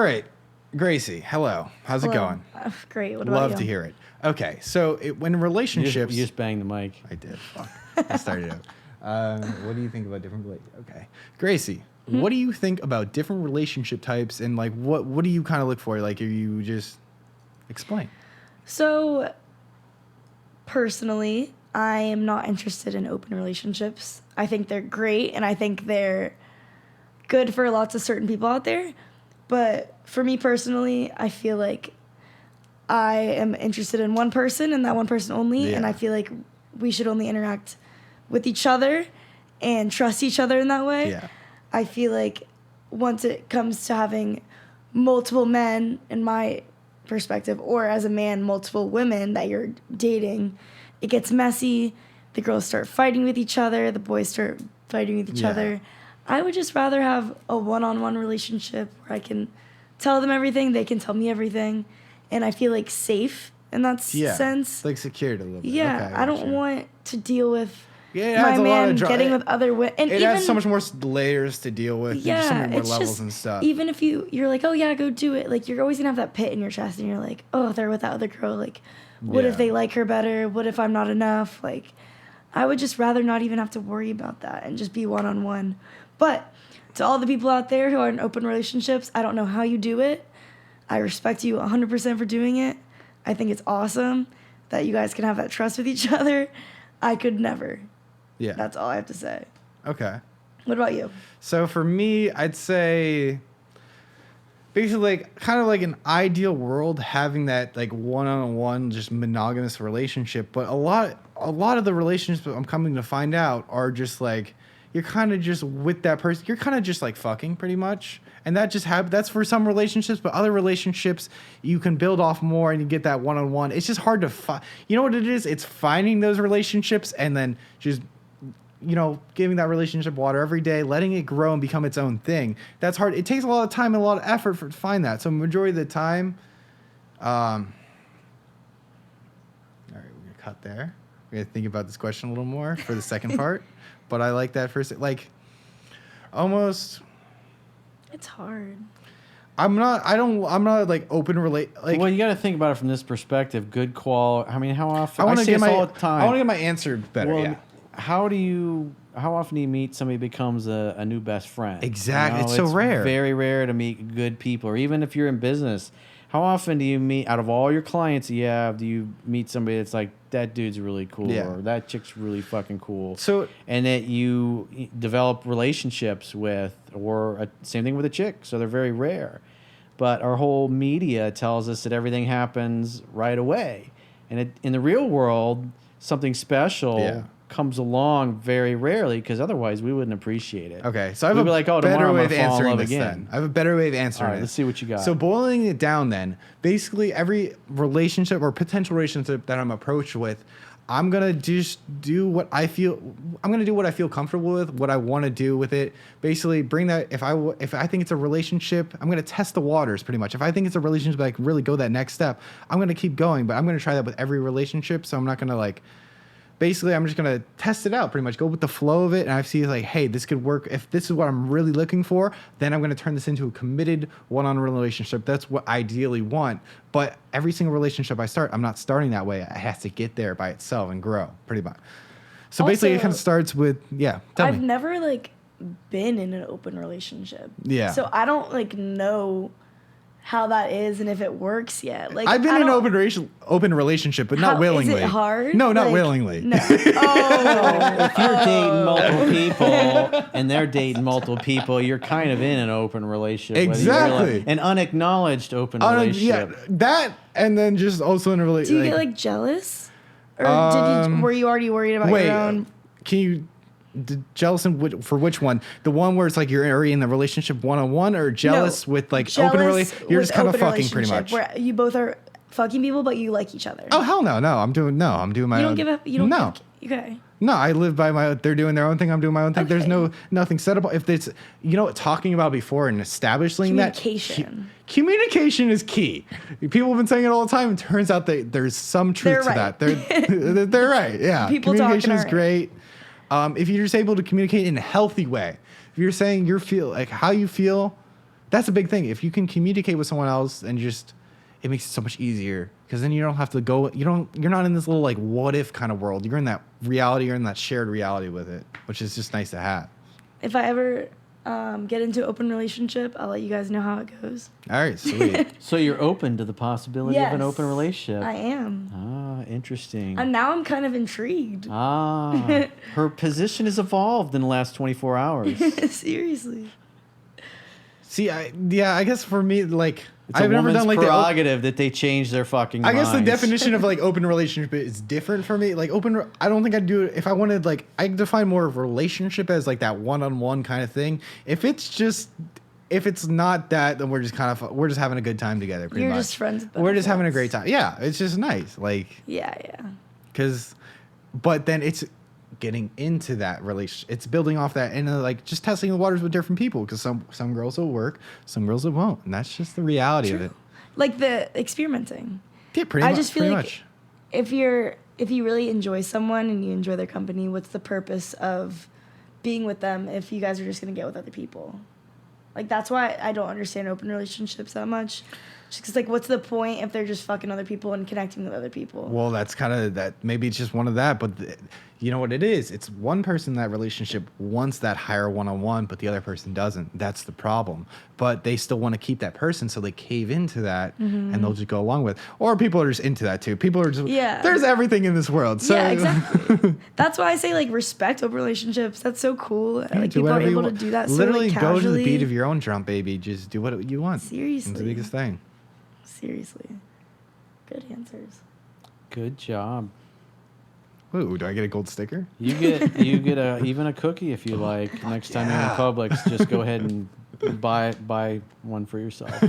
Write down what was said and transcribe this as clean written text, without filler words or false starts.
right, Gracie, hello. How's it going? Great. What about you? Love to hear it. Okay, so when relationships... You just banged the mic. I did. Fuck. I started out. What do you think about different... Okay. Gracie, what do you think about different relationship types and, like, what do you kind of look for? Like, are you just... Explain. So, personally, I am not interested in open relationships. I think they're great, and I think they're good for lots of certain people out there. But for me personally, I feel like I am interested in one person and that one person only, and I feel like we should only interact with each other and trust each other in that way. Yeah. I feel like once it comes to having multiple men, in my perspective, or as a man, multiple women that you're dating, it gets messy. The girls start fighting with each other. The boys start fighting with each other. I would just rather have a one-on-one relationship where I can tell them everything, they can tell me everything, and I feel like safe in that sense. Like secured a little bit. Yeah, okay, I don't want to deal with my man getting with other women. It has so much more layers to deal with. Yeah, so many more it's levels just, and stuff. Even if you're like, oh yeah, go do it. Like, you're always gonna have that pit in your chest, and you're like, oh, they're with that other girl. Like, what if they like her better? What if I'm not enough? Like, I would just rather not even have to worry about that and just be one-on-one. But to all the people out there who are in open relationships, I don't know how you do it. I respect you 100% for doing it. I think it's awesome that you guys can have that trust with each other. I could never. Yeah. That's all I have to say. Okay. What about you? So for me, I'd say basically like kind of like an ideal world, having that like one-on-one just monogamous relationship. But a lot of the relationships I'm coming to find out are just like you're kind of just with that person. You're kind of just like fucking pretty much. And that just that's for some relationships, but other relationships you can build off more and you get that one-on-one. It's just hard to you know what it is? It's finding those relationships and then just, you know, giving that relationship water every day, letting it grow and become its own thing. That's hard. It takes a lot of time and a lot of effort to find that. So majority of the time, all right, we're gonna cut there. We're gonna think about this question a little more for the second part. But I like that first, like, almost. It's hard. I'm not like open like. Well, you got to think about it from this perspective. Good quality. I mean, how often? I want to get all the time. I want to get my answer better. Well, yeah. How often do you meet somebody who becomes a new best friend? Exactly. You know, it's so rare. Very rare to meet good people, or even if you're in business. How often do you meet, out of all your clients you have, do you meet somebody that's like, that dude's really cool, or that chick's really fucking cool? So, and that you develop relationships with, or same thing with a chick. So they're very rare. But our whole media tells us that everything happens right away. And in the real world, something special comes along very rarely, because otherwise we wouldn't appreciate it. Okay, so I have We'd be like, oh, tomorrow I'm going to fall in love again. Then. I have a better way of answering All right, let's see what you got. So boiling it down then, basically every relationship or potential relationship that I'm approached with, I'm going to just do what I feel. I'm going to do what I feel comfortable with, what I want to do with it. Basically bring that, if I think it's a relationship, I'm going to test the waters pretty much. If I think it's a relationship that I can really go that next step, I'm going to keep going, but I'm going to try that with every relationship. So I'm not going to like, basically, I'm just going to test it out pretty much, go with the flow of it. And I see like, hey, this could work. If this is what I'm really looking for, then I'm going to turn this into a committed one-on-one relationship. That's what I ideally want. But every single relationship I start, I'm not starting that way. It has to get there by itself and grow pretty much. So also, basically, it kind of starts with, I've never like been in an open relationship. Yeah. So I don't like know how that is and if it works yet. Like, I've been in an open relationship, but not willingly. Is it hard? No, not willingly. No. If you're dating multiple people and they're dating multiple people, you're kind of in an open relationship. Exactly. An unacknowledged open relationship. Yeah, that, and then just also in a relationship. Do you get like jealous? Or were you already worried about your own? Can you... Jealous for which one? The one where it's like you're already in the relationship one-on-one, or jealous with like open relationship? You're just kind of fucking pretty much. Where you both are fucking people, but you like each other. Oh hell no, I'm doing my own. You don't give up. You don't. No. Okay. No, I live by my. They're doing their own thing. I'm doing my own thing. Okay. There's nothing settable. If it's talking about before and establishing communication. Communication is key. People have been saying it all the time. It turns out that there's some truth to that. They're right. Yeah. People communication is right. great. If you're just able to communicate in a healthy way, if you're saying how you feel, that's a big thing. If you can communicate with someone else and just, it makes it so much easier because then you don't have to go, you're not in this little like what if kind of world. You're in that reality, you're in that shared reality with it, which is just nice to have. If I ever get into an open relationship, I'll let you guys know how it goes. All right, sweet. So you're open to the possibility of an open relationship. I am. Ah, interesting. And now I'm kind of intrigued. Ah, her position has evolved in the last 24 hours. Seriously. See, I guess for me, like, it's I've never done like prerogative that they change their fucking minds. I guess the definition of like open relationship is different for me. Like I don't think I'd do it if I wanted, like, I define more of relationship as like that one-on-one kind of thing. If it's not that, then we're just having a good time together. Pretty much. You're just friends. We're just having a great time. Yeah, it's just nice. Like, yeah. But then it's getting into that relationship. It's building off that and like just testing the waters with different people because some girls will work, some girls it won't, and that's just the reality of it. Like the experimenting. Yeah, pretty much. I just feel like if you really enjoy someone and you enjoy their company, what's the purpose of being with them if you guys are just gonna get with other people? Like that's why I don't understand open relationships that much. Because, like, what's the point if they're just fucking other people and connecting with other people? Well, that's kind of that. Maybe it's just one of that. But you know what it is? It's one person in that relationship wants that higher one-on-one, but the other person doesn't. That's the problem. But they still want to keep that person, so they cave into that, and they'll just go along with it. Or people are just into that, too. People are just... Yeah. There's everything in this world. So. Yeah, exactly. That's why I say, like, respect open relationships. That's so cool. Yeah, like, people are able to do that literally so, like, casually. Go to the beat of your own drum, baby. Just do what you want. Seriously. It's the biggest thing. Seriously. Good answers. Good job. Ooh, do I get a gold sticker? You get even a cookie if you like. Next time you're in Publix, just go ahead and buy one for yourself.